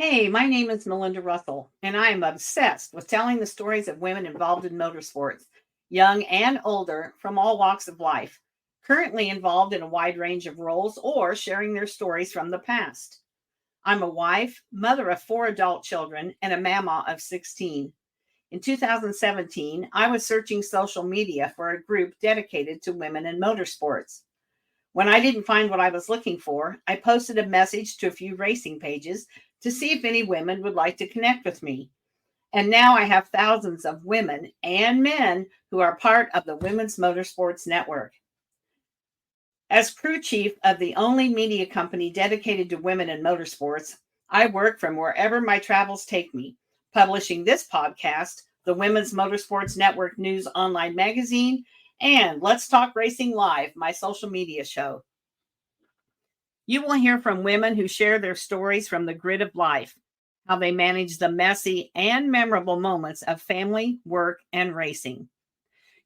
Hey, my name is Melinda Russell, and I am obsessed with telling the stories of women involved in motorsports, young and older, from all walks of life, currently involved in a wide range of roles or sharing their stories from the past. I'm a wife, mother of four adult children, and a mama of 16. In 2017, I was searching social media for a group dedicated to women in motorsports. When I didn't find what I was looking for, I posted a message to a few racing pages to see if any women would like to connect with me. And now I have thousands of women and men who are part of the Women's Motorsports Network. As crew chief of the only media company dedicated to women in motorsports, I work from wherever my travels take me, publishing this podcast, the Women's Motorsports Network News online magazine, and Let's Talk Racing Live, my social media show. You will hear from women who share their stories from the grid of life, how they manage the messy and memorable moments of family, work, and racing.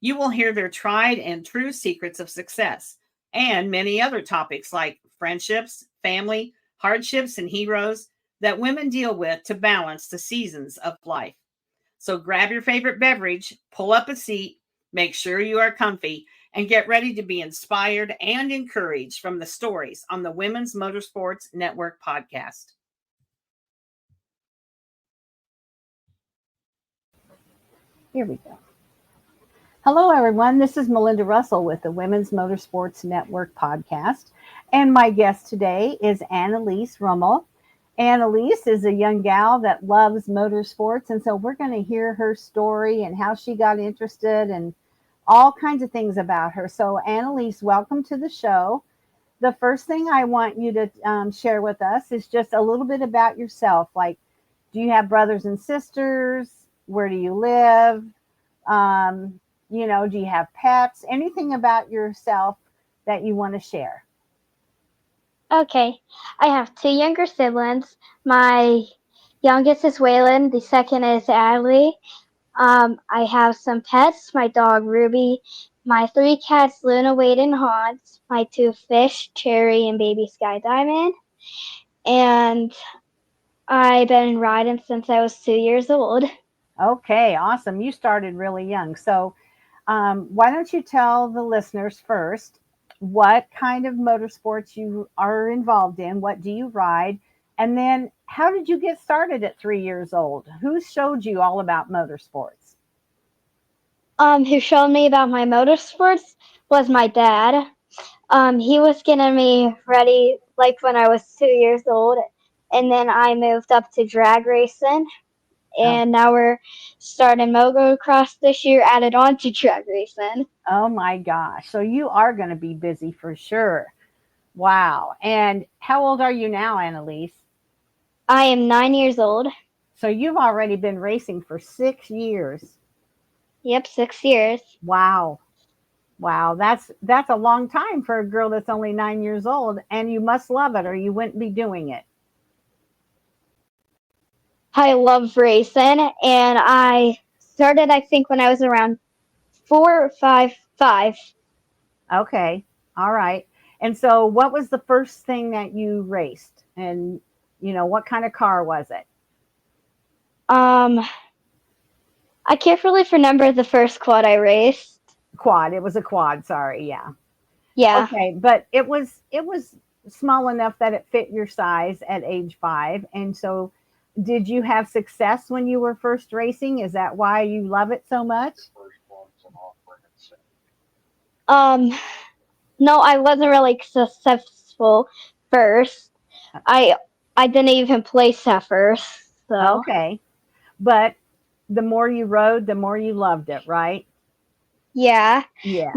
You will hear their tried and true secrets of success and many other topics like friendships, family, hardships, and heroes that women deal with to balance the seasons of life. So grab your favorite beverage, pull up a seat, make sure you are comfy, and get ready to be inspired and encouraged from the stories on the Women's Motorsports Network podcast. Here we go. Hello, everyone. This is Melinda Russell with the Women's Motorsports Network podcast. And my guest today is Annalyse Rummel. Annalyse is a young gal that loves motorsports. And so we're going to hear her story and how she got interested and all kinds of things about her. So Annalyse, welcome to the show. The first thing I want you to share with us is just a little bit about yourself. Like, do you have brothers and sisters? Where do you live? Do you have pets? Anything about yourself that you want to share? Okay, I have two younger siblings. My youngest is Waylon, the second is Adley. I have some pets, my dog Ruby, my three cats Luna, Wade, and Hans, my two fish, Cherry and baby Sky Diamond, and I've been riding since I was 2 years old. Okay, awesome. You started really young. So why don't you tell the listeners first what kind of motorsports you are involved in? What do you ride? And then how did you get started at 3 years old? Who showed you all about motorsports? Who showed me about my motorsports was my dad. He was getting me ready like when I was 2 years old, and then I moved up to drag racing, Oh, and now we're starting motocross this year, added on to drag racing. oh my gosh. So you are going to be busy for sure. Wow. And how old are you now, Annalise? I am 9 years old. So you've already been racing for 6 years. Yep, 6 years. Wow. Wow. That's a long time for a girl that's only 9 years old. And you must love it or you wouldn't be doing it. I love racing, and I started, I think, when I was around 4 or 5. Okay. All right. And so what was the first thing that you raced? And what kind of car was it? Um, I can't really remember the first quad I raced. Quad. It was a quad. Sorry. Yeah. Yeah, Okay. But it was small enough that it fit your size at age 5. And so did you have success when you were first racing? Is that why you love it so much? um, no, I wasn't really successful first. I I didn't even place at first. So Okay. But the more you rode, the more you loved it, right? yeah, Yeah.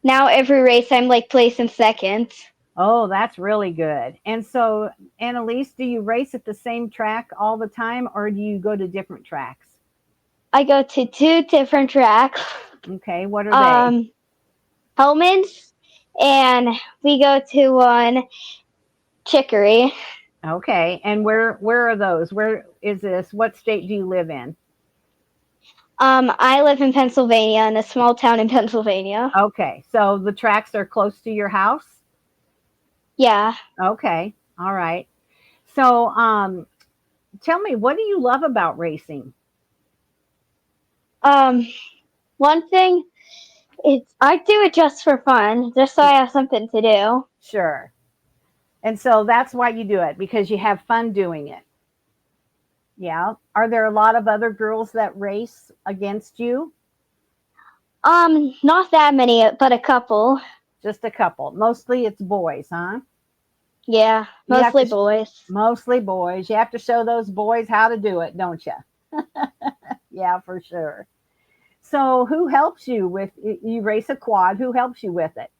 now every race I'm like placing second. Oh, that's really good. And so, Annalise, do you race at the same track all the time or do you go to different tracks? I go to two different tracks, Okay. What are they? um, Hellman's, and we go to one Chicory. Okay. And where are those? Where is this? What state do you live in? I live in Pennsylvania, in a small town in Pennsylvania. Okay. So the tracks are close to your house? Yeah. Okay. All right. So, tell me, what do you love about racing? Um, One thing, it's I do it just for fun, just so I have something to do. Sure. And so that's why you do it, because you have fun doing it. Yeah. Are there a lot of other girls that race against you? Not that many, but a couple. Just a couple. Mostly it's boys, huh? Yeah, You have mostly to, boys. mostly boys. You have to show those boys how to do it, don't you? Yeah, for sure. So who helps you with, you race a quad? Who helps you with it?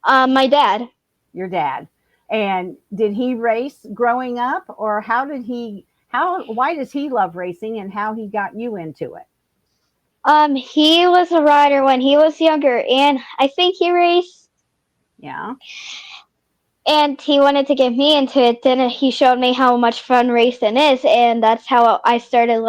My dad. Your dad. And did he race growing up, or why does he love racing, and how he got you into it? He was a rider when he was younger, and I think he raced, Yeah. and he wanted to get me into it. Then he showed me how much fun racing is, and that's how I started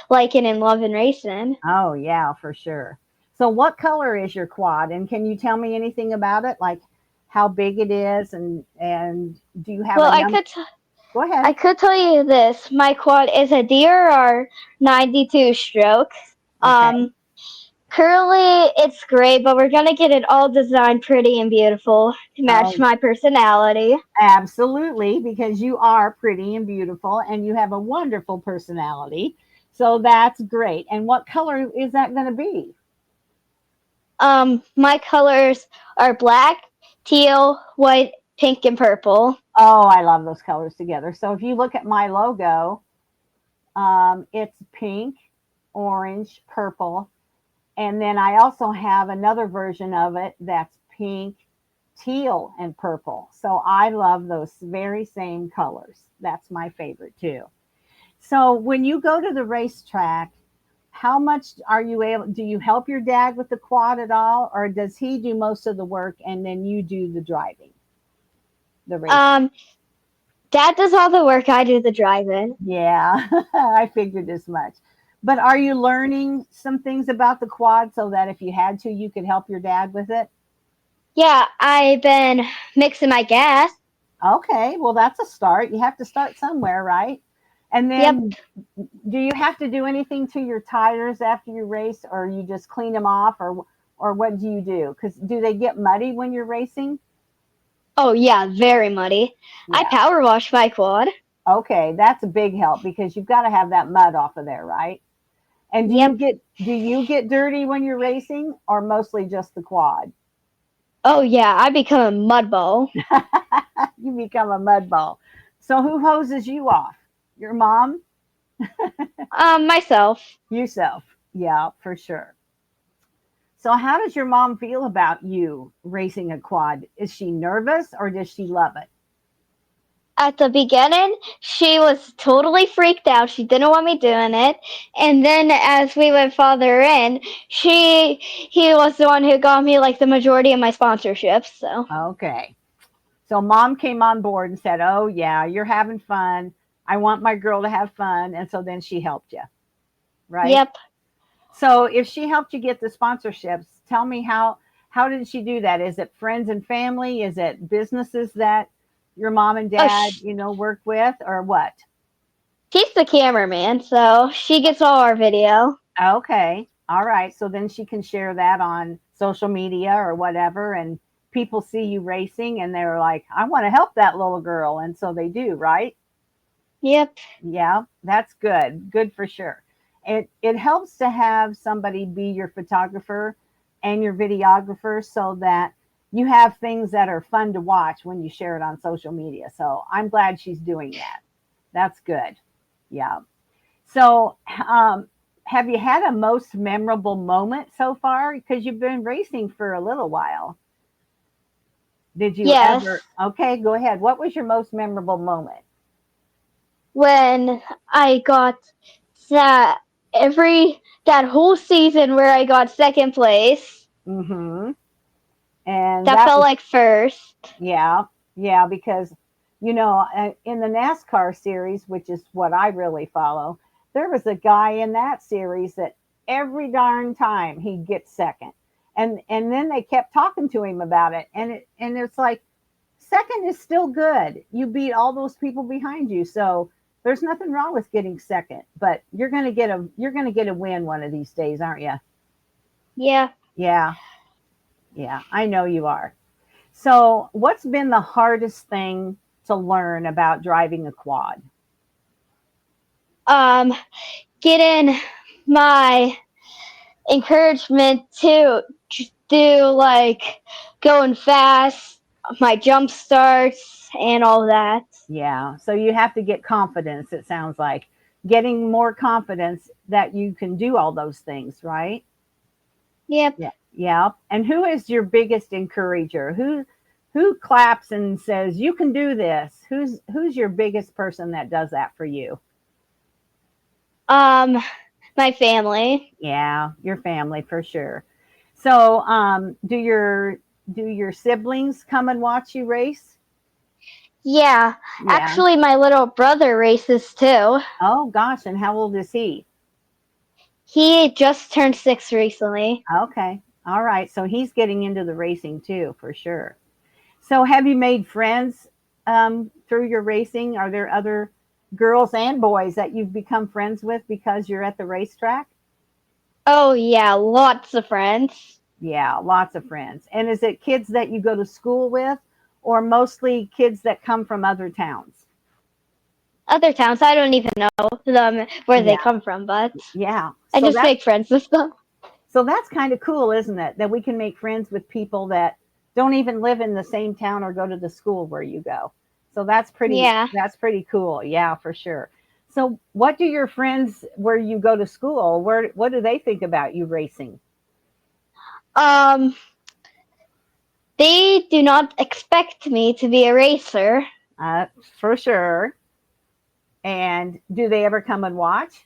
liking and loving racing. Oh, yeah, for sure. So what color is your quad, and can you tell me anything about it, like how big it is, and do you have Well, a number? Go ahead. I could tell you this. My quad is a DRR 92 stroke. Okay. Um, Currently it's gray, but we're gonna get it all designed pretty and beautiful to match Oh, my personality. absolutely, because you are pretty and beautiful, and you have a wonderful personality. So that's great. And what color is that going to be? My colors are black, teal, white, pink, and purple. Oh, I love those colors together. So if you look at my logo, it's pink, orange, purple. And then I also have another version of it that's pink, teal, and purple. So I love those very same colors. That's my favorite too. So when you go to the racetrack, how much are you able, do you help your dad with the quad at all? Or does he do most of the work and then you do the driving, the racing? Um, Dad does all the work, I do the driving. Yeah, I figured as much. But are you learning some things about the quad so that if you had to, you could help your dad with it? Yeah, I've been mixing my gas. Okay, well, that's a start. You have to start somewhere, right? And Yep. then do you have to do anything to your tires after you race, or you just clean them off, or what do you do? Because do they get muddy when you're racing? Oh yeah, very muddy. I Yeah. power wash my quad. Okay, that's a big help because you've got to have that mud off of there, right? And Yep. do you get dirty when you're racing, or mostly just the quad? Oh yeah, I become a mud ball. You become a mud ball. So who hoses you off? Your mom? Myself. Yourself. Yeah, for sure. So how does your mom feel about you racing a quad? Is she nervous or does she love it? At the beginning, she was totally freaked out. She didn't want me doing it. And then as we went farther in, he was the one who got me like the majority of my sponsorships. So, Okay. So mom came on board and said, "Oh yeah, you're having fun. I want my girl to have fun." And so then she helped you, right? yep. So if she helped you get the sponsorships, tell me how did she do that? Is it friends and family? Is it businesses that your mom and Oh, dad, work with, or what? she's the cameraman, so she gets all our video. Okay. All right. So then she can share that on social media or whatever. And people see you racing and they're like, I want to help that little girl. And so they do, right? Yep. Yeah, that's good. Good for sure. It helps to have somebody be your photographer and your videographer so that you have things that are fun to watch when you share it on social media. So I'm glad she's doing that. That's good. Yeah. So, have you had a most memorable moment so far? Because you've been racing for a little while. Did you Yes. ever? Okay, go ahead. What was your most memorable moment? When I got that that whole season where I got second place, Mm-hmm. And that that felt was, like first. yeah, yeah, because, in the NASCAR series, which is what I really follow, there was a guy in that series that every darn time he'd get second. And then they kept talking to him about it. And it's like, second is still good. You beat all those people behind you. So there's nothing wrong with getting second, but you're going to get a win one of these days, aren't you? Yeah. Yeah. Yeah, I know you are. So, what's been the hardest thing to learn about driving a quad? Um, getting my encouragement to do like going fast, my jump starts, and all that. Yeah. So you have to get confidence, it sounds like. Getting more confidence that you can do all those things, right? Yep. Yeah. Yeah. And who is your biggest encourager? Who claps and says, "You can do this"? Who's your biggest person that does that for you? Um, my family. Yeah, your family for sure. So, do your siblings come and watch you race? Yeah. Yeah. Actually, my little brother races too. Oh gosh, and how old is he? He just turned 6 recently. Okay. All right. So he's getting into the racing too, for sure. So have you made friends through your racing? Are there other girls and boys that you've become friends with because you're at the racetrack? Oh yeah, lots of friends. Yeah, lots of friends. And is it kids that you go to school with or mostly kids that come from other towns? Other towns, I don't even know them where they Yeah. come from, but Yeah. I just make friends with them. So that's kind of cool, isn't it? That we can make friends with people that don't even live in the same town or go to the school where you go. So Yeah. that's pretty cool. Yeah, for sure. So what do your friends where you go to school, what do they think about you racing? Um, they do not expect me to be a racer. Uh, for sure. And do they ever come and watch?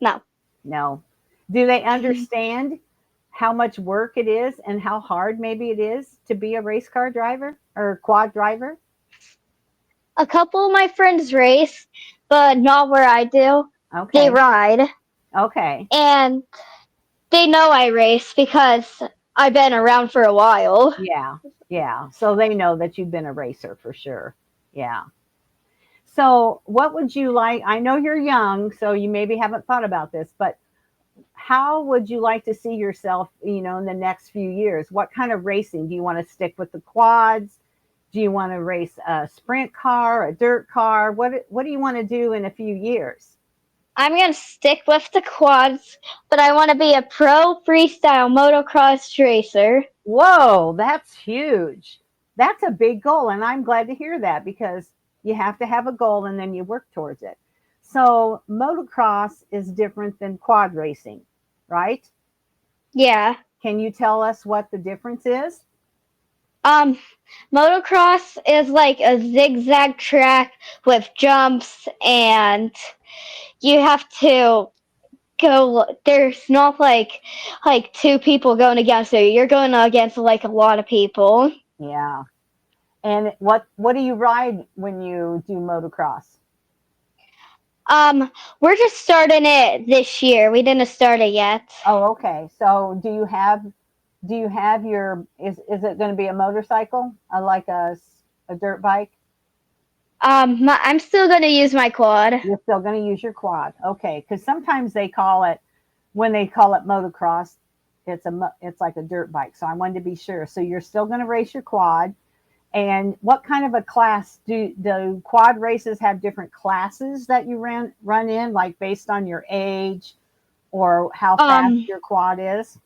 No. No. Do they understand how much work it is and how hard maybe it is to be a race car driver or quad driver? A couple of my friends race, but not where I do. They Okay. ride, Okay. and they know I race because I've been around for a while. Yeah. Yeah. So they know that you've been a racer for sure. Yeah. So what would you like? I know you're young, so you maybe haven't thought about this, but how would you like to see yourself, in the next few years? What kind of racing? Do you want to stick with the quads? Do you want to race a sprint car, a dirt car? What do you want to do in a few years? I'm gonna stick with the quads, but I want to be a pro freestyle motocross racer. Whoa, that's huge. That's a big goal. And I'm glad to hear that because you have to have a goal and then you work towards it. So, motocross is different than quad racing, right? Yeah. Can you tell us what the difference is? Um, motocross is like a zigzag track with jumps, and you have to go. There's not like two people going against you. You're going against like a lot of people. Yeah. And what do you ride when you do motocross? We're just starting it this year. We didn't start it yet. Oh, okay. So, do you have your is it going to be a motorcycle, like a dirt bike? I'm still gonna use my quad. You're still going to use your quad. Okay, because sometimes they call it when they call it motocross, it's like a dirt bike. So I wanted to be sure. So you're still going to race your quad. And what kind of a class do quad races have different classes that you run in, like based on your age or how fast Um, your quad is?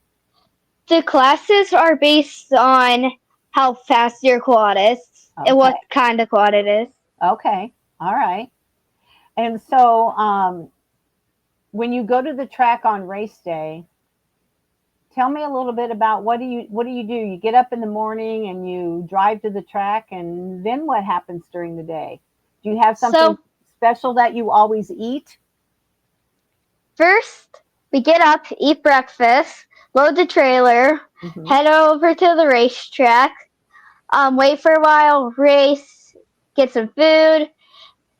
the classes are based on how fast your quad is and Okay. what kind of quad it is. Okay. All right. And so when you go to the track on race day, tell me a little bit about what do you do? You get up in the morning and you drive to the track, and then what happens during the day? Do you have something So special that you always eat? first, we get up, eat breakfast, load the trailer, Hmm. head over to the racetrack, wait for a while, race, get some food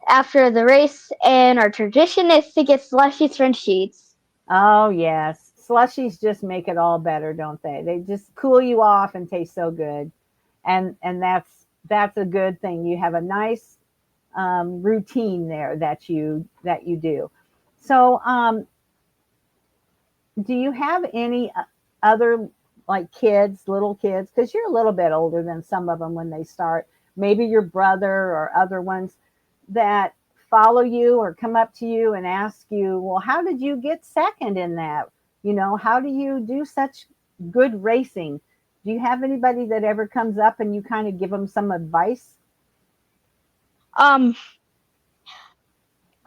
after the race, and our tradition is to get slushies from Sheets. Oh yes, slushies just make it all better, don't they? They just cool you off and taste so good, and that's a good thing. You have a nice routine there that you do. So, do you have any other like kids, little kids? Because you're a little bit older than some of them when they start. Maybe your brother or other ones that follow you or come up to you and ask you, well, how did you get second in that? How do you do such good racing? Do you have anybody that ever comes up and you kind of give them some advice?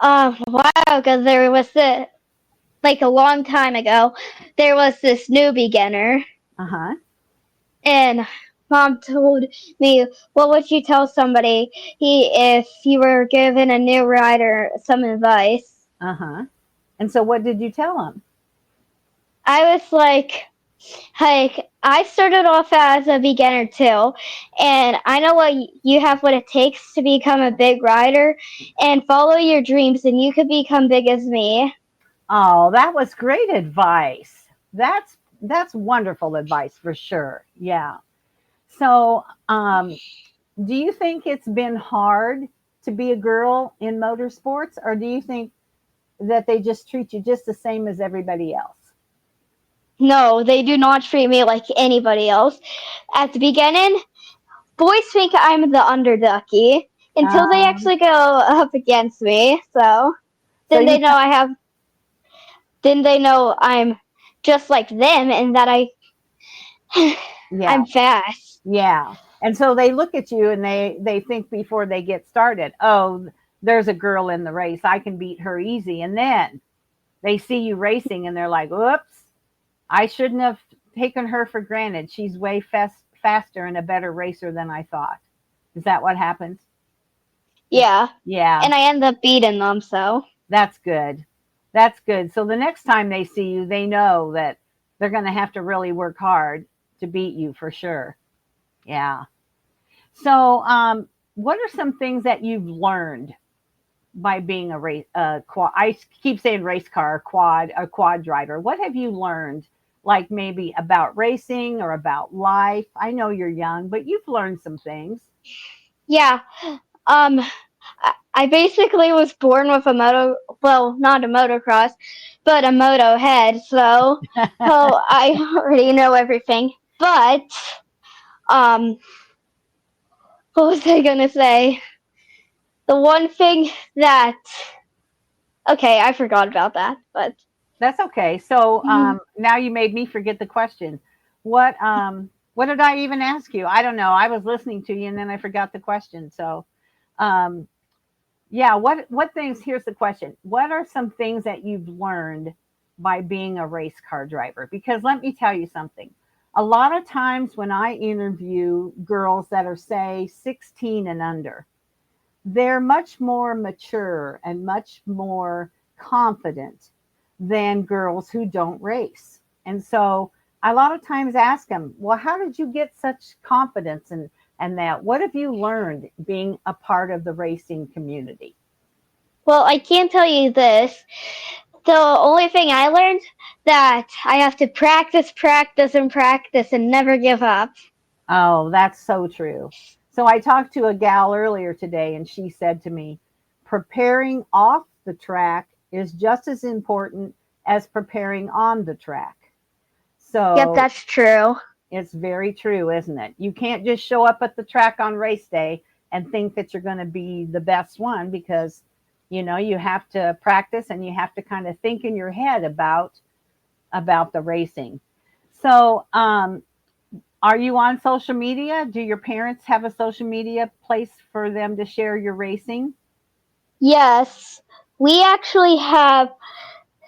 Um, wow, because there was like a long time ago, there was this new beginner, Uh-huh. and mom told me, what would you tell somebody if you were given a new rider some advice? Uh-huh. And so what did you tell them? I was like I started off as a beginner too, and I know you have what it takes to become a big rider, and follow your dreams, and you could become big as me. Oh, that was great advice. That's wonderful advice for sure. Yeah. So, do you think it's been hard to be a girl in motorsports, or do you think that they just treat you just the same as everybody else? No, they do not treat me like anybody else. At the beginning, boys think I'm the underducky until they Um, actually go up against me. So so then you, they know I'm just like them, and that yeah, I'm fast. yeah. And so they look at you and they think before they get started, oh, there's a girl in the race. I can beat her easy. And then they see you racing and they're like, "Oops, I shouldn't have taken her for granted. She's way faster and a better racer than I thought." Is that what happens? Yeah, Yeah, and I end up beating them. So that's good. That's good. So the next time they see you, they know that they're going to have to really work hard to beat you for sure. Yeah. So, what are some things that you've learned by being a race quad? I keep saying race car, a quad driver. What have you learned, like maybe about racing or about life? I know you're young, but you've learned some things. yeah, um, I basically was born with well, not a motocross, but a moto head. So I already know everything. But um, what was I gonna say? The one thing that okay, I forgot about that. But That's okay. So now you made me forget the question. What did I even ask you? I don't know. I was listening to you and then I forgot the question. So um, yeah, what things? Here's the question: what are some things that you've learned by being a race car driver? Because let me tell you something. A lot of times when I interview girls that are say 16 and under, they're much more mature and much more confident than girls who don't race. And so I a lot of times ask them, well, how did you get such confidence and that? What have you learned being a part of the racing community? well, I can tell you this. The only thing I learned that I have to practice, practice, and practice, and never give up. Oh, that's so true. So I talked to a gal earlier today and she said to me, preparing off the track is just as important as preparing on the track. Yep, So that's true. it's very true, isn't it? You can't just show up at the track on race day and think that you're going to be the best one because, you have to practice and you have to kind of think in your head about the racing. So, are you on social media? Do your parents have a social media place for them to share your racing? Yes, we actually have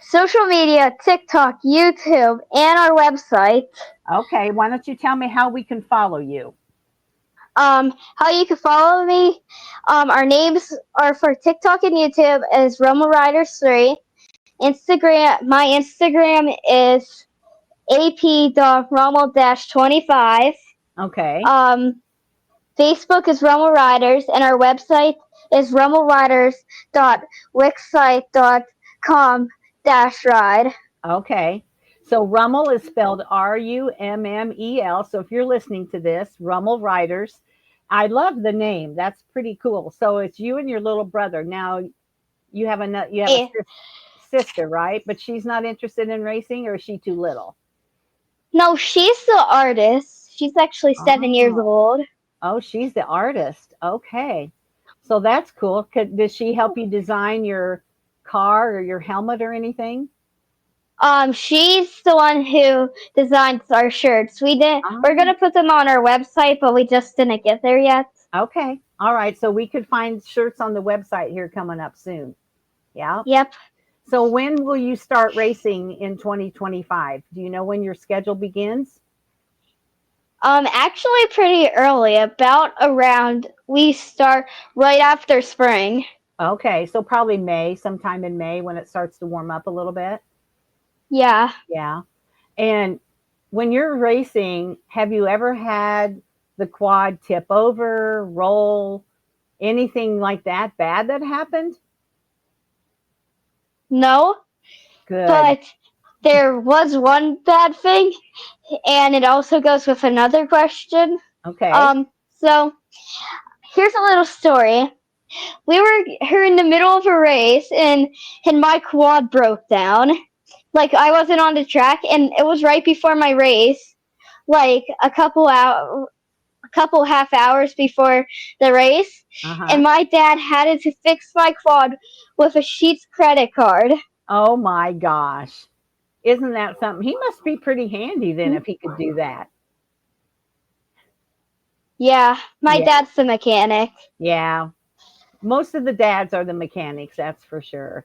social media, TikTok, YouTube, and our website. Okay, why don't you tell me how we can follow you? How you can follow me? Our names are for TikTok and YouTube is Rummel Riders 3. My Instagram is ap.rummel-25. Okay. Um, Facebook is Rummel Riders, and our website is rummelriders.wixsite.com-ride. Okay. So Rummel is spelled Rummel. So if you're listening to this, Rummel Riders, I love the name. That's pretty cool. So it's you and your little brother. Now you have a Eh, sister, right? But she's not interested in racing, or is she too little? No, she's the artist. She's actually 7 years Oh, old. oh, she's the artist. Okay. So that's cool. Does she help you design your car or your helmet or anything? She's the one who designs our shirts. We're Oh, gonna put them on our website, but we just didn't get there yet. okay. All right. So we could find shirts on the website here coming up soon. Yeah. Yep. So when will you start racing in 2025? Do you know when your schedule begins? Actually pretty early, about around we start right after spring. Okay. So probably May, sometime in May when it starts to warm up a little bit. Yeah. Yeah. And when you're racing, have you ever had the quad tip over, roll, anything like that bad that happened? No, Good. but there was one bad thing, and it also goes with another question. Okay. So here's a little story. We were here in the middle of a race, and my quad broke down. Like I wasn't on the track, and it was right before my race, like a couple half hours before the race, Uh-huh. and my dad had to fix my quad with a Sheets credit card. Oh my gosh. Isn't that something? He must be pretty handy then if he could do that. Yeah, my Yeah. dad's the mechanic. Yeah. Most of the dads are the mechanics, that's for sure.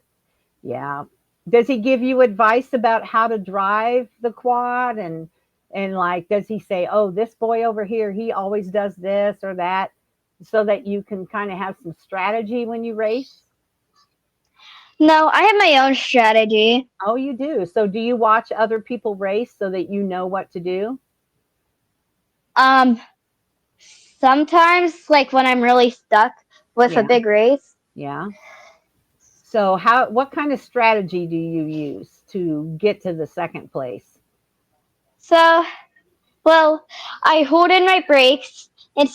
Yeah. Does he give you advice about how to drive the quad and like does he say, "Oh, this boy over here, he always does this or that," so that you can kind of have some strategy when you race? No, I have my own strategy. Oh, you do. So do you watch other people race so that you know what to do? Um, Sometimes, like when I'm really stuck with a Yeah. big race. Yeah. So what kind of strategy do you use to get to the second place? So, well, I hold in my brakes, and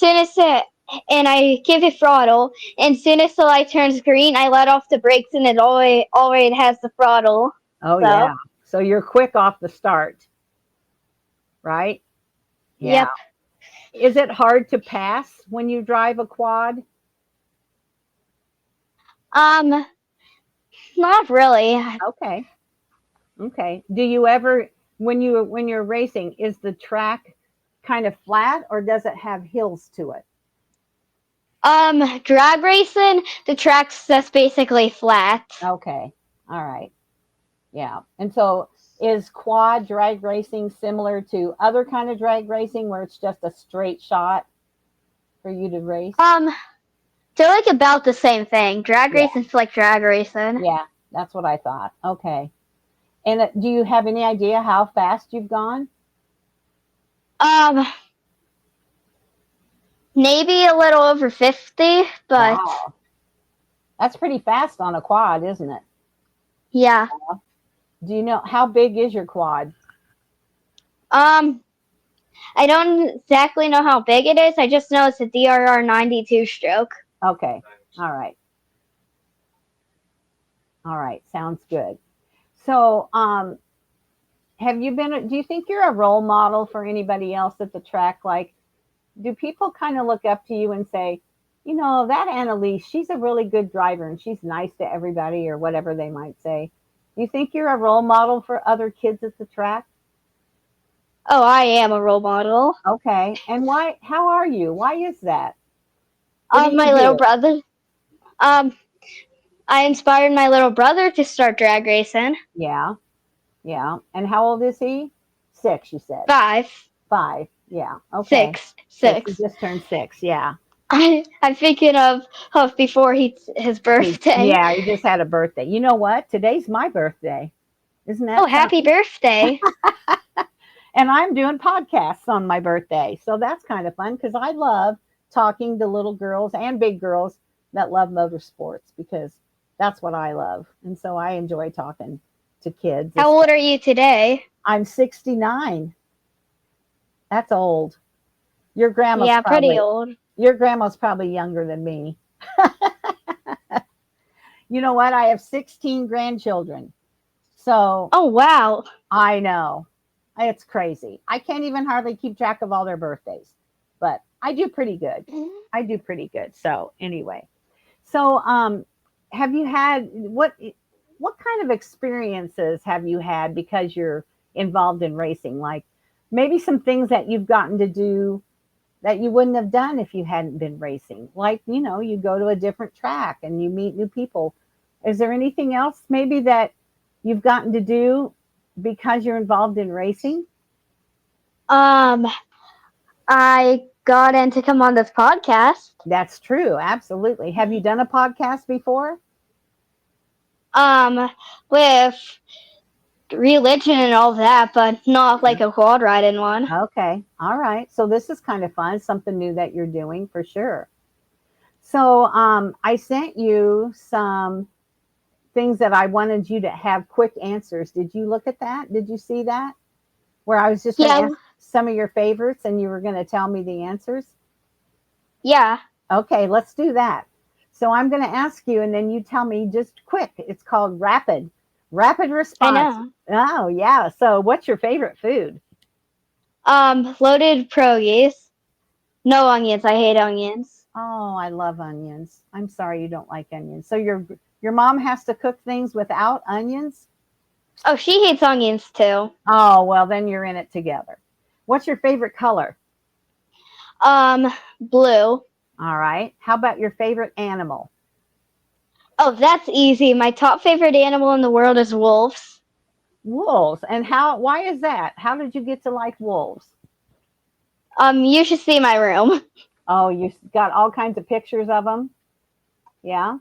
and I give it throttle, and soon as the light turns green, I let off the brakes, and it always has the throttle. Oh So, yeah. So you're quick off the start, right? Yeah. yep. Is it hard to pass when you drive a quad? Um, Not really. Okay. Okay. Do you ever when you're racing, is the track kind of flat or does it have hills to it? Drag racing, the track's just basically flat. Okay. All right. Yeah. And so is quad drag racing similar to other kind of drag racing where it's just a straight shot for you to race? Um, they're like about the same thing. Drag Yeah. racing's like drag racing. Yeah. That's what I thought. Okay. And do you have any idea how fast you've gone? Um, Maybe a little over 50, but Wow. That's pretty fast on a quad, isn't it? yeah. Do you know how big is your quad? Um, I don't exactly know how big it is. I just know it's a DRR 92 stroke. Okay. All right. All right. Sounds good. So, do you think you're a role model for anybody else at the track? Like, do people kind of look up to you and say, that Annalise, she's a really good driver and she's nice to everybody or whatever they might say. Do you think you're a role model for other kids at the track? Oh, I am a role model. Okay. And why, how are you? Why is that? What do you My little do? brother. Um, I inspired my little brother to start drag racing. Yeah. Yeah. And how old is he? 6, you said. 5, 5. Yeah. Okay. 6, 6. He 6. just turned 6. Yeah. I'm thinking of before his birthday. Yeah. He just had a birthday. You know what? Today's my birthday. Isn't Oh, that happy something? birthday! And I'm doing podcasts on my birthday. So that's kind of fun because I love talking to little girls and big girls that love motorsports because that's what I love. And so I enjoy talking to kids. How old are you today? I'm 69. That's old. Your grandma's Yeah, pretty probably old. Your grandma's probably younger than me. You know what? I have 16 grandchildren. So Oh, wow. I know. It's crazy. I can't even hardly keep track of all their birthdays, but I do pretty good. I do pretty good. So anyway, so have you had what kind of experiences have you had because you're involved in racing? Like maybe some things that you've gotten to do that you wouldn't have done if you hadn't been racing. Like, you go to a different track and you meet new people. Is there anything else maybe that you've gotten to do because you're involved in racing? Um, I got in to come on this podcast. That's true. Absolutely. Have you done a podcast before? With religion and all that, but not like a quad riding one. Okay. All right. So this is kind of fun, something new that you're doing for sure. So I sent you some things that I wanted you to have quick answers. Did you look at that? Did you see that? Where I was just going to Yeah, ask some of your favorites and you were going to tell me the answers? yeah. Okay, let's do that. So I'm going to ask you and then you tell me just quick. It's called rapid I response. know. Oh, yeah. So what's your favorite food? Loaded pierogies. No onions. I hate onions. Oh, I love onions. I'm sorry you don't like onions. So your mom has to cook things without onions? Oh, she hates onions too. Oh, well, then you're in it together. What's your favorite color? Blue. All right. How about your favorite animal? Oh, that's easy. My top favorite animal in the world is wolves. Wolves. And why is that? How did you get to like wolves? You should see my room. Oh, you got all kinds of pictures of them? Yeah.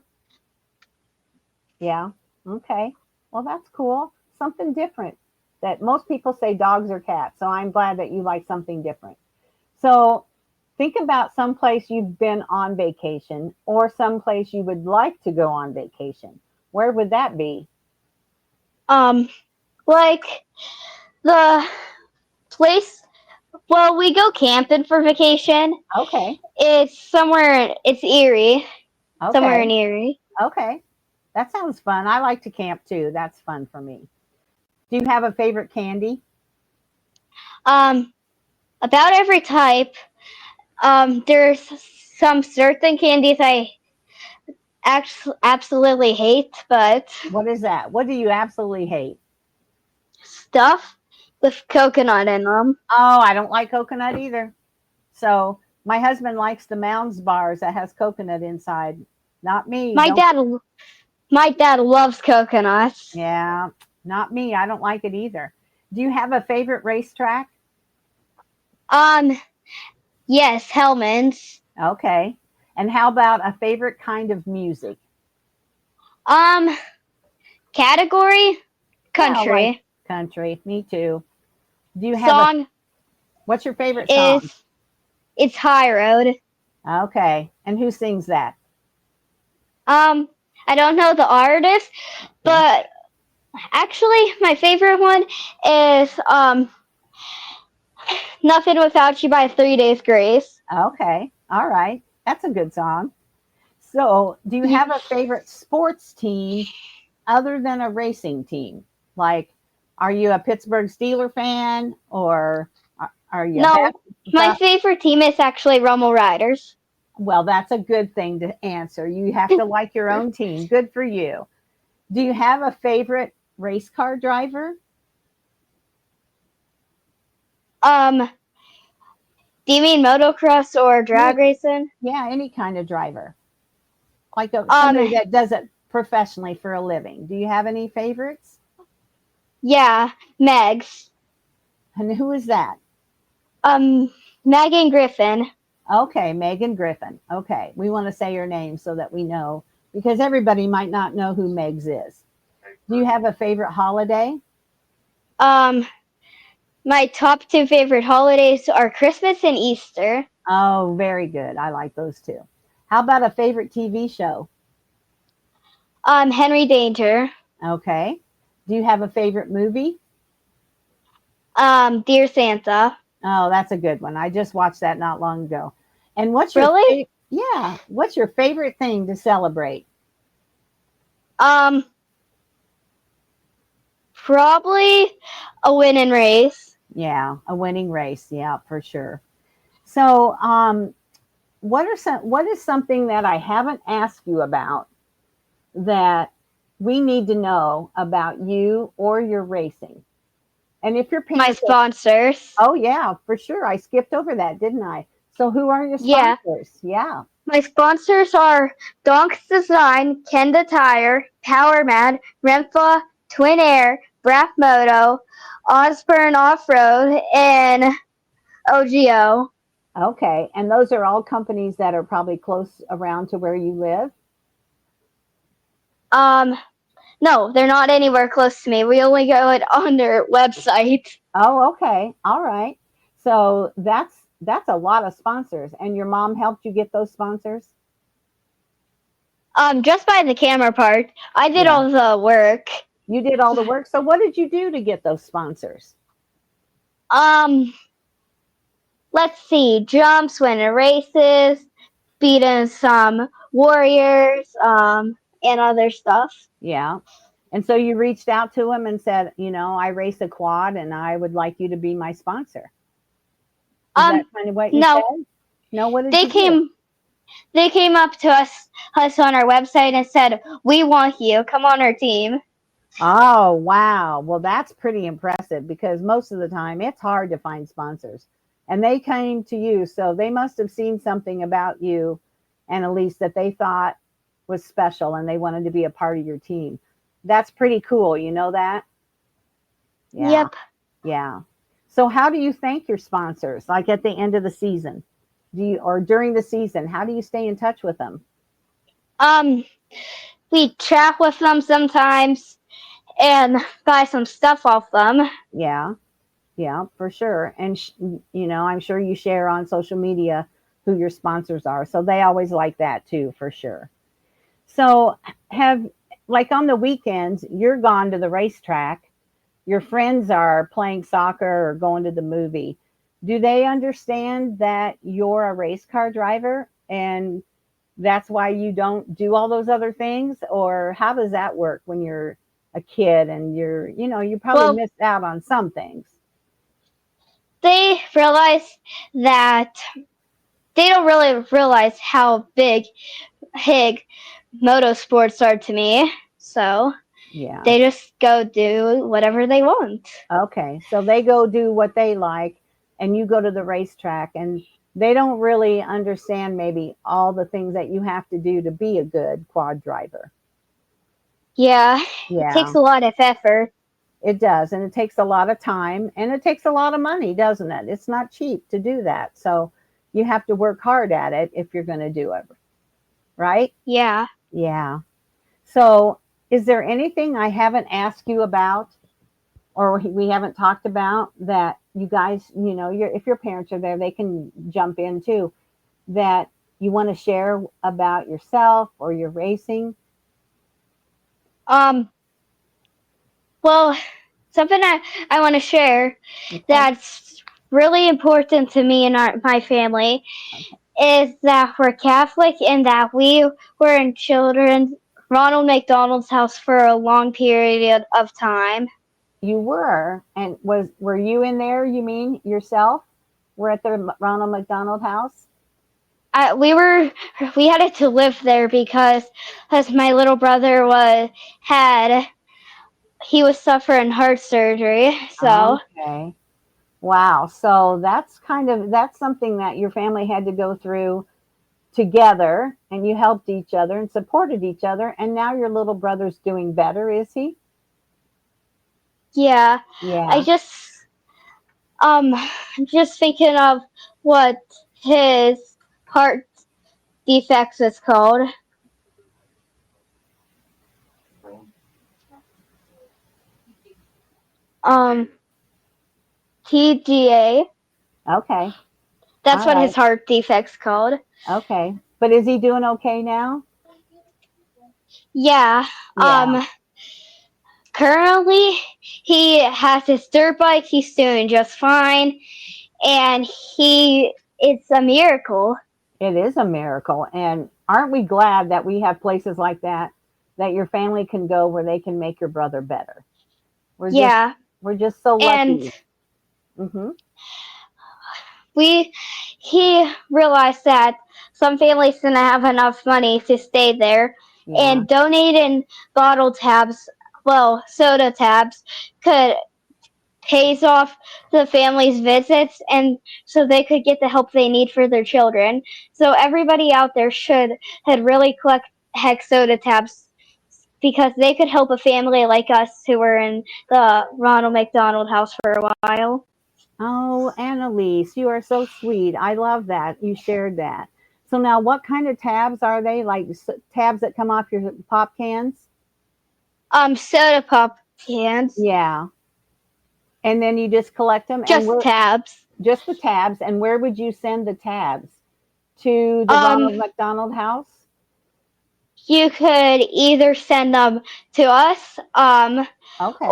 Yeah. Okay. Well, that's cool. Something different that most people say dogs or cats. So I'm glad that you like something different. So think about someplace you've been on vacation or someplace you would like to go on vacation. Where would that be? Like the place. Well, we go camping for vacation. Okay. It's somewhere. It's Erie. Somewhere in Okay. Erie. Okay. That sounds fun. I like to camp too. That's fun for me. Do you have a favorite candy? Um, about every type. There's some certain candies I absolutely hate, but What is that? What do you absolutely hate? stuff with coconut in them. Oh, I don't like coconut either. So my husband likes the Mounds bars that has coconut inside. Not me. My Don't. dad, my dad loves coconuts. Yeah, not me. I don't like it either. Do you have a favorite racetrack? Um, yes, Hellman's. Okay. And how about a favorite kind of music? Um, category Yeah, I like country. country. Me too. Do you have Song what's your favorite song? is it's High Road. Okay. And who sings that? I don't know the artist, but actually my favorite one is Nothing Without You by 3 Days Grace. Okay. All right. That's a good song. So, do you have a favorite sports team other than a racing team? Like, are you a Pittsburgh Steeler fan or are you No, my favorite team is actually Rummel Riders. Well, that's a good thing to answer. You have to like your own team. Good for you. Do you have a favorite race car driver? Do you mean motocross or drag racing? Yeah, any kind of driver. Like Um, somebody that does it professionally for a living. Do you have any favorites? yeah, Megs. And who is that? Megan Griffin. Okay, Megan Griffin. Okay, we want to say your name so that we know because everybody might not know who Megs is. Do you have a favorite holiday? My top two favorite holidays are Christmas and Easter. Oh, very good. I like those too. How about a favorite TV show? Henry Danger. Okay. Do you have a favorite movie? Dear Santa. Oh, that's a good one. I just watched that not long ago. And what's your Really? yeah, what's your favorite thing to celebrate? Um, Probably a win in race. Yeah, a winning race. Yeah, for sure. So, what is something that I haven't asked you about that we need to know about you or your racing? And if your My parents are, sponsors. oh yeah, for sure. I skipped over that, didn't I? So who are your Yeah. sponsors? Yeah. My sponsors are Donks Design, Kenda Tire, Power Man, Renfa, Twin Air, Braff Moto, Osborne Off Road, and OGO. Okay. And those are all companies that are probably close around to where you live. Um, no, they're not anywhere close to me. We only go it on their website. Oh, okay. All right. So that's a lot of sponsors. And your mom helped you get those sponsors? Just by the camera part, I did Yeah. all the work. You did all the work. So what did you do to get those sponsors? Um, let's see, jumps, winning races, beating some warriors, and other stuff. Yeah. And so you reached out to them and said, I race a quad and I would like you to be my sponsor. Is that Um, kind of what you no, said? No, what did they you do? came they came up to us on our website and said, "We want you. Come on our team." Oh, wow. Well, that's pretty impressive because most of the time it's hard to find sponsors. And they came to you, so they must have seen something about you, Annalise, that they thought was special and they wanted to be a part of your team. That's pretty cool. You know that? Yeah. Yep. Yeah. So how do you thank your sponsors? Like at the end of the season? Do you or during the season, how do you stay in touch with them? Um, we chat with them sometimes and buy some stuff off them. Yeah. Yeah, for sure. And I'm sure you share on social media who your sponsors are. So they always like that too, for sure. So have like on the weekends, you're gone to the racetrack. Your friends are playing soccer or going to the movie. Do they understand that you're a race car driver and that's why you don't do all those other things? Or how does that work when you're a kid and you probably Well, missed out on some things? they realize that they don't really realize how big motorsports are to me. So Yeah. they just go do whatever they want. Okay. So they go do what they like and you go to the racetrack and they don't really understand maybe all the things that you have to do to be a good quad driver. Yeah, it takes Yeah, a lot of effort. it does. And it takes a lot of time and it takes a lot of money, doesn't it? It's not cheap to do that. So you have to work hard at it if you're going to do it. Right? Yeah. Yeah. So is there anything I haven't asked you about or we haven't talked about that you guys, if your parents are there, they can jump in too, that you want to share about yourself or your racing? Um, well, something I want to share Okay. that's really important to me and my family Okay. is that we're Catholic and that we were in children Ronald McDonald's house for a long period of time. You were, and were you in there? You mean yourself? We're at the Ronald McDonald House. We had to live there because as my little brother had he was suffering heart surgery, so Okay. Wow. So that's something that your family had to go through together, and you helped each other and supported each other. And now your little brother's doing better, is he? yeah. I Yeah. um just thinking of what his heart defects is called. Um, TGA. Okay. That's All what his right. heart defect's called. Okay. But is he doing okay now? Yeah. Yeah. Currently he has his dirt bike. He's doing just fine, and he it's a miracle. It is a miracle. And aren't we glad that we have places like that that your family can go where they can make your brother better? We're just Yeah, we're just so and lucky. Mhm. we he realized that some families didn't have enough money to stay there, Yeah. and donating bottle tabs, well, soda tabs, could pays off the family's visits, and so they could get the help they need for their children. So everybody out there should had really collect hex soda tabs because they could help a family like us who were in the Ronald McDonald House for a while. Oh, Annalise, you are so sweet. I love that you shared that. So now, what kind of tabs are they? Like tabs that come off your pop cans? Soda pop cans, Yeah. And then you just collect them, and just where tabs. just the tabs. And where would you send the tabs? To the Um, Ronald McDonald House? you could either send them to us, Okay.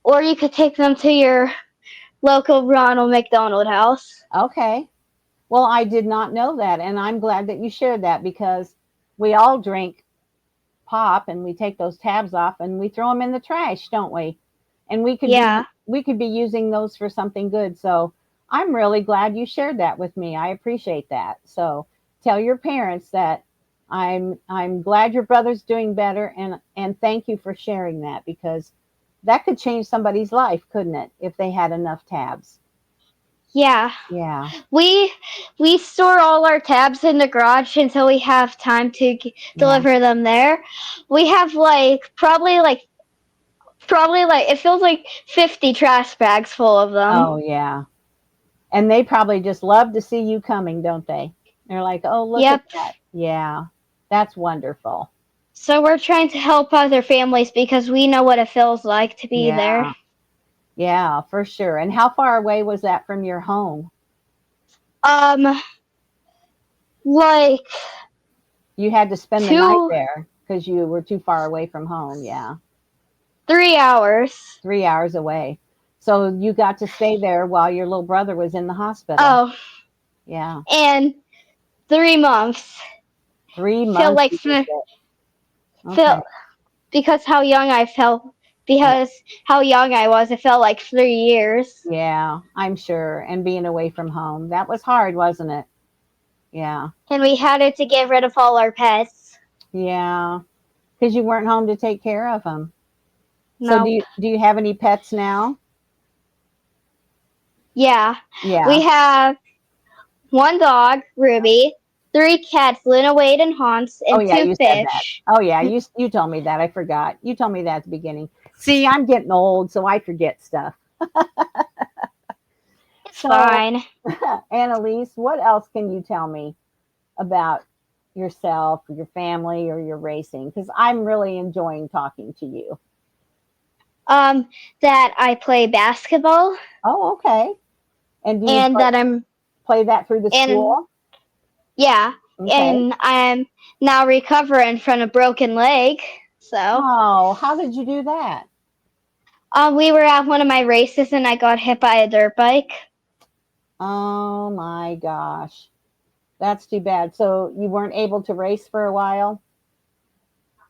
or you could take them to your local Ronald McDonald House. Okay. Well, I did not know that, and I'm glad that you shared that because we all drink pop and we take those tabs off and we throw them in the trash, don't we? And Yeah. we could be using those for something good. So I'm really glad you shared that with me. I appreciate that. So tell your parents that I'm glad your brother's doing better, and thank you for sharing that because that could change somebody's life, couldn't it, if they had enough tabs? Yeah. Yeah. We we store all our tabs in the garage until we have time to Yeah. deliver them there. We have like probably like it feels like 50 trash bags full of them. Oh yeah. And they probably just love to see you coming, don't they? They're like, "Oh, look at Yep. that." Yeah. That's wonderful. So we're trying to help other families because we know what it feels like to be there. Yeah. Yeah, for sure. And how far away was that from your home? Um like You had to spend the night two there because you were too far away from home. Yeah. 3 hours. 3 hours away. So you got to stay there while your little brother was in the hospital. Oh, Yeah. and 3 months. Three Feel months like you did it. Okay. feel because how young I felt, Yeah. because how young I was, it felt like 3 years. Yeah, I'm sure. And being away from home. That was hard, wasn't it? Yeah. And we had to get rid of all our pets. Yeah. Because you weren't home to take care of them. So Nope. do you have any pets now? Yeah. Yeah. We have one dog, Ruby, three cats, Luna, Wade, and Hans, Oh and yeah, two you said that. fish. Oh yeah, you told me that. I forgot. You told me that at the beginning. See, I'm getting old, so I forget stuff. It's So, fine. Annalise, what else can you tell me about yourself, your family, or your racing? Because I'm really enjoying talking to you. Um, that I play basketball, Oh, okay. And do you and that I'm, play that through the and school? yeah, Okay. and I'm now recovering from a broken leg. So, Oh, how did you do that? we were at one of my races, and I got hit by a dirt bike. Oh my gosh. That's too bad. So you weren't able to race for a while?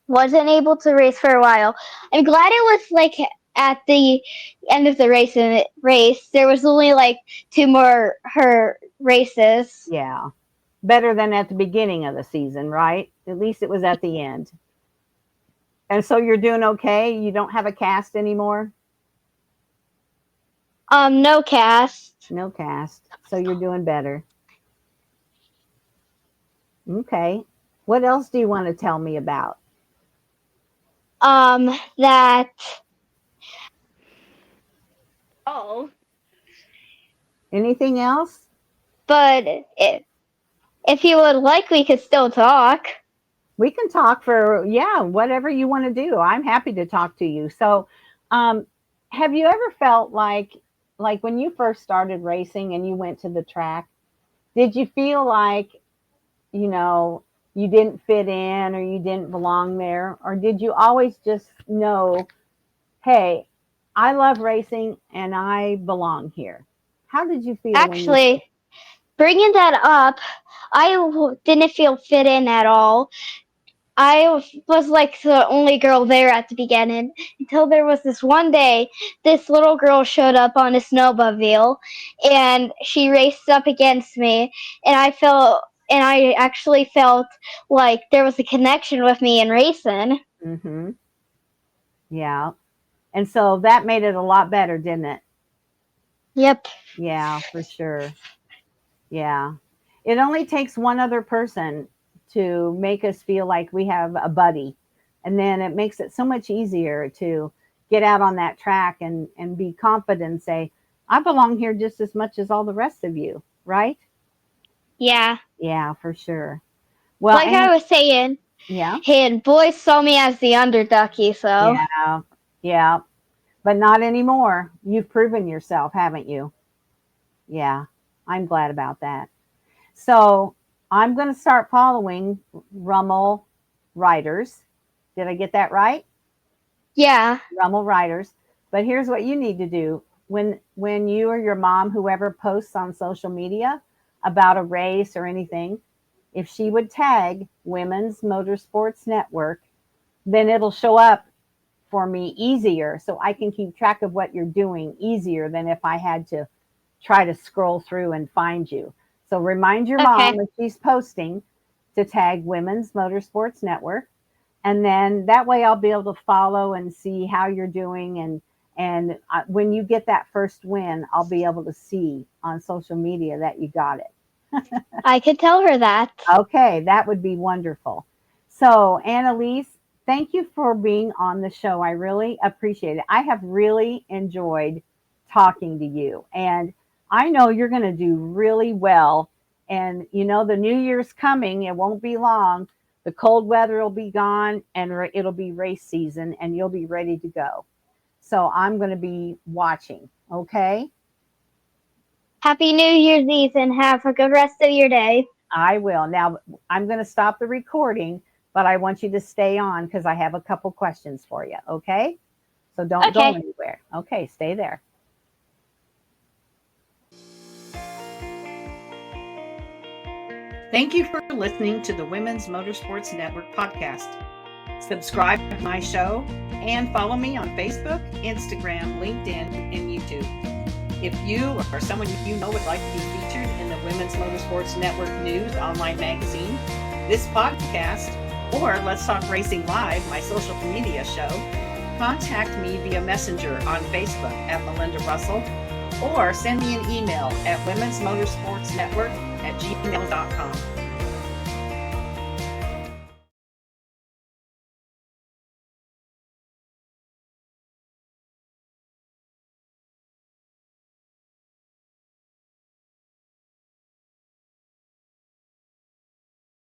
Wasn't able to race for a while. I'm glad it was like at the end of the race. There was only like two more her races. Yeah. Better than at the beginning of the season, right? At least it was at the end. And so you're doing okay? You don't have a cast anymore? No cast. No cast. So you're doing better. Okay. What else do you want to tell me about? That. Oh. Anything else? But if you would like, we could still talk. We can talk for, yeah, whatever you want to do. I'm happy to talk to you. So, um, have you ever felt like when you first started racing and you went to the track, did you feel like, you know, you didn't fit in or you didn't belong there? Or did you always just know, hey, I love racing and I belong here? How did you feel? Actually, bringing that up, didn't feel fit in at all. I was like the only girl there at the beginning until there was this one day this little girl showed up on a snowmobile and she raced up against me and I actually felt like there was a connection with me in racing. Mm-hmm. Yeah. And so that made it a lot better, didn't it? Yep. Yeah, for sure. Yeah. It only takes one other person to make us feel like we have a buddy. And then it makes it so much easier to get out on that track and be confident and say, I belong here just as much as all the rest of you, right? Yeah. Yeah, for sure. Well, Like I was saying, yeah, and boys saw me as the underducky, so yeah, yeah, but not anymore. You've proven yourself, haven't you? Yeah, I'm glad about that. So I'm going to start following Rummel Writers. Did I get that right? yeah. Rummel Writers. But here's what you need to do. When you or your mom, whoever posts on social media about a race or anything, if she would tag Women's Motorsports Network, then it'll show up for me easier so I can keep track of what you're doing easier than if I had to try to scroll through and find you. So remind your Okay. mom if she's posting to tag Women's Motorsports Network. And then that way I'll be able to follow and see how you're doing. And when you get that first win, I'll be able to see on social media that you got it. I could tell her that. Okay, that would be wonderful. So, Annalise, thank you for being on the show. I really appreciate it. I have really enjoyed talking to you, and I know you're going to do really well. And you know, the new year's coming, it won't be long. The cold weather will be gone, and it'll be race season, and you'll be ready to go. So, I'm going to be watching, okay? Happy New Year's Eve and have a good rest of your day. I will. Now, I'm going to stop the recording, but I want you to stay on because I have a couple questions for you. Okay? So don't go Okay. anywhere. Okay, stay there. Thank you for listening to the Women's Motorsports Network podcast. Subscribe to my show and follow me on Facebook, Instagram, LinkedIn, and YouTube. If you or someone you know would like to be featured in the Women's Motorsports Network News online magazine, this podcast, or Let's Talk Racing Live, my social media show, contact me via Messenger on Facebook at Melinda Russell, or send me an email at womensmotorsportsnetwork@gmail.com.